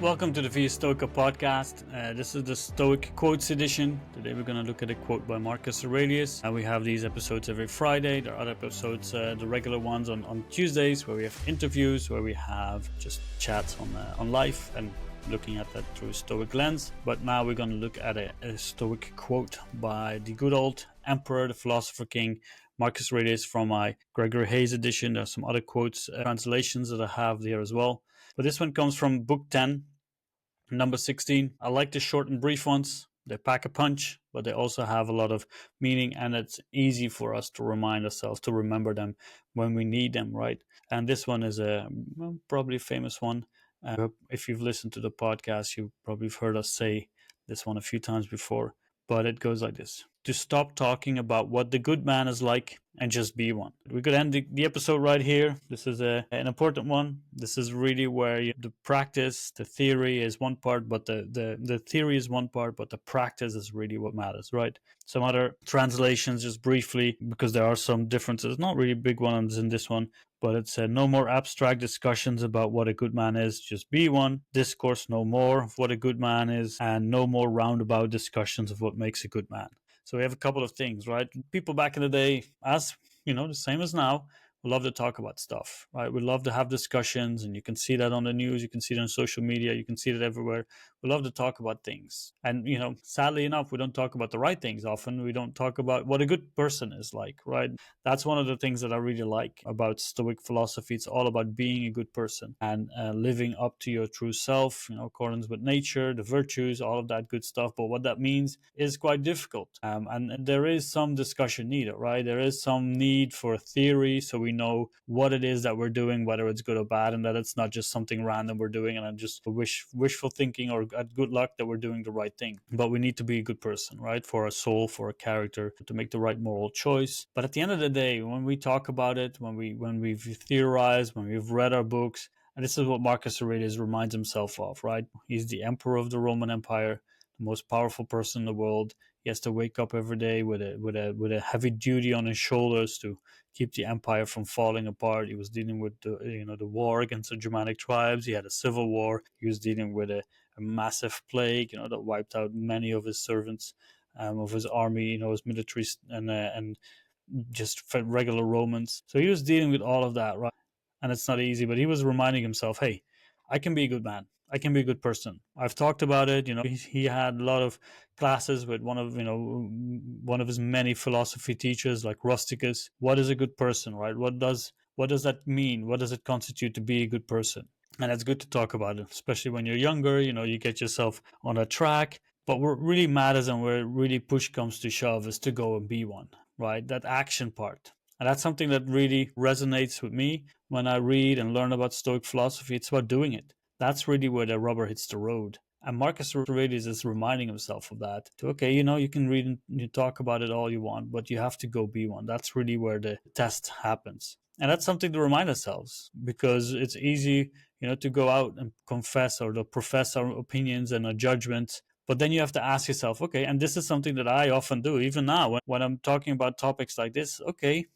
Welcome to the Stoica podcast. This is the Stoic Quotes edition. Today we're going to look at a quote by Marcus Aurelius. We have these episodes every Friday. There are other episodes, the regular ones on Tuesdays, where we have interviews, where we have just chats on life and looking at that through a Stoic lens. But now we're going to look at a Stoic quote by the good old emperor, the philosopher king, Marcus Aurelius, from my Gregory Hayes edition. There's some other quotes, translations that I have there as well. But this one comes from book 10, number 16. I like the short and brief ones. They pack a punch, but they also have a lot of meaning, and it's easy for us to remind ourselves, to remember them when we need them, right? And this one is probably a famous one. If you've listened to the podcast, you've probably heard us say this one a few times before, but it goes like this: to stop talking about what the good man is like and just be one. We could end the episode right here. This is an important one. This is really where the practice, the theory is one part, but the theory is one part, but the practice is really what matters, right? Some other translations, just briefly, because there are some differences, not really big ones in this one, but it said, no more abstract discussions about what a good man is, just be one. Discourse no more of what a good man is, and no more roundabout discussions of what makes a good man. So we have a couple of things, right? People back in the day, as you know, the same as now, we love to talk about stuff, right? We love to have discussions, and you can see that on the news, you can see it on social media, you can see it everywhere. We love to talk about things. And, sadly enough, we don't talk about the right things often. We don't talk about what a good person is like, right? That's one of the things that I really like about Stoic philosophy. It's all about being a good person and living up to your true self, accordance with nature, the virtues, all of that good stuff. But what that means is quite difficult. And there is some discussion needed, right? There is some need for theory, so we know what it is that we're doing, whether it's good or bad, and that it's not just something random we're doing and just wishful thinking or at good luck that we're doing the right thing. But we need to be a good person, right? For our soul, for our character, to make the right moral choice. But at the end of the day, when we talk about it, when we've theorized, when we've read our books, and this is what Marcus Aurelius reminds himself of, right? He's the emperor of the Roman Empire, the most powerful person in the world. He has to wake up every day with a heavy duty on his shoulders to keep the empire from falling apart. He was dealing with the war against the Germanic tribes. He had a civil war. He was dealing with a massive plague, that wiped out many of his servants, of his army, his military and just regular Romans. So he was dealing with all of that, right? And it's not easy, but he was reminding himself, hey, I can be a good man. I can be a good person. I've talked about it. He had a lot of classes with one of his many philosophy teachers, like Rusticus. What is a good person, right? What does that mean? What does it constitute to be a good person? And it's good to talk about it, especially when you're younger. You get yourself on a track. But what really matters and where really push comes to shove is to go and be one, right? That action part. And that's something that really resonates with me when I read and learn about Stoic philosophy. It's about doing it. That's really where the rubber hits the road. And Marcus Aurelius is reminding himself of that. You can read and you talk about it all you want, but you have to go be one. That's really where the test happens. And that's something to remind ourselves, because it's easy, to go out and confess or to profess our opinions and our judgments. But then you have to ask yourself, okay, and this is something that I often do, even now when I'm talking about topics like this. Okay,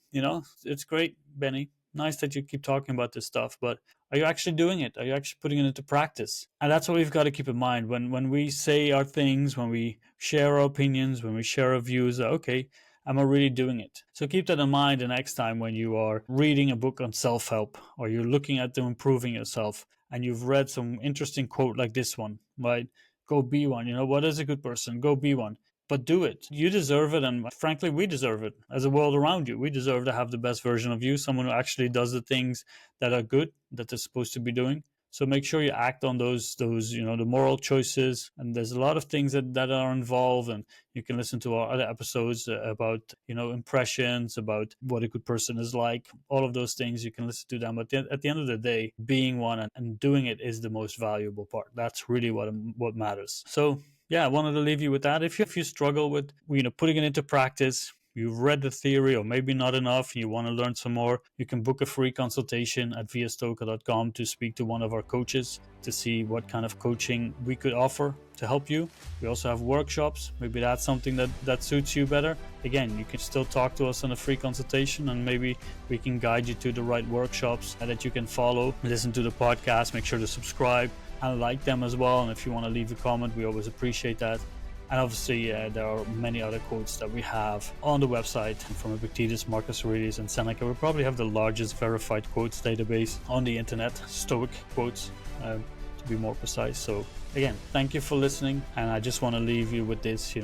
it's great, Benny. Nice that you keep talking about this stuff, but are you actually doing it? Are you actually putting it into practice? And that's what we've got to keep in mind when we say our things, when we share our opinions, when we share our views. Okay, am I really doing it? So keep that in mind the next time when you are reading a book on self-help, or you're looking at improving yourself, and you've read some interesting quote like this one, right? Go be one. What is a good person? Go be one. But do it. You deserve it, and frankly, we deserve it. As a world around you, we deserve to have the best version of you, someone who actually does the things that are good, that they're supposed to be doing. So make sure you act on those the moral choices. And there's a lot of things that are involved, and you can listen to our other episodes about, impressions, about what a good person is like. All of those things, you can listen to them. But at the end of the day, being one and doing it is the most valuable part. That's really what matters. So yeah, I wanted to leave you with that. If you struggle with, putting it into practice, you've read the theory or maybe not enough, you want to learn some more, you can book a free consultation at viastoica.com to speak to one of our coaches to see what kind of coaching we could offer to help you. We also have workshops. Maybe that's something that suits you better. Again, you can still talk to us on a free consultation, and maybe we can guide you to the right workshops that you can follow. Listen to the podcast. Make sure to subscribe. and like them as well. And if you want to leave a comment, we always appreciate that. And obviously, there are many other quotes that we have on the website from Epictetus, Marcus Aurelius, and Seneca. We probably have the largest verified quotes database on the internet, Stoic Quotes, to be more precise. So again, thank you for listening. And I just want to leave you with this,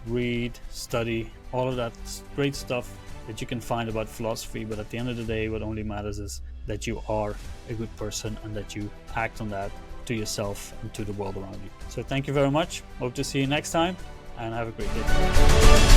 read, study, all of that great stuff that you can find about philosophy. But at the end of the day, what only matters is that you are a good person and that you act on that to yourself and to the world around you. So thank you very much. Hope to see you next time, and have a great day.